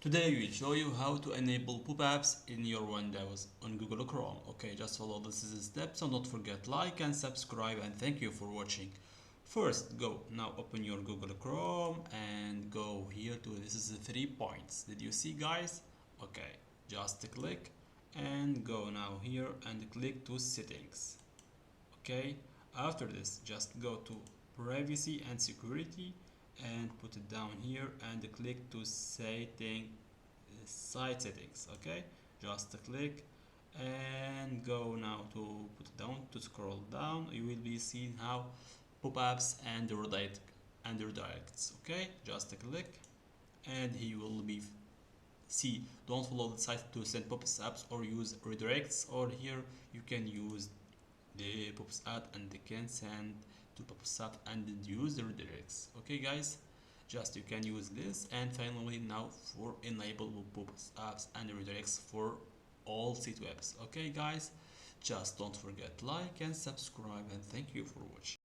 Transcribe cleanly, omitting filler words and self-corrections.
Today we will show you how to enable pop-ups in your Windows on Google Chrome. Okay, just follow these steps and don't forget like and subscribe, and thank you for watching. First, go now open your Google Chrome and go here to this is the 3 points. Did you see, guys? Okay, just click and go now here and click to settings. Okay, after this just go to privacy and security and put it down here and click to site settings. Okay, just click and go now to put it down to scroll down. You will be seeing how pop-ups and redirects. Okay, just click and he will be see. Don't follow the site to send pop-ups or use redirects, or here you can use the pops up and they can send to pops up and use the redirects. Okay, guys, just you can use this. And finally, now for enable pops ups and redirects for all site webs. Okay, guys, just don't forget like and subscribe, and thank you for watching.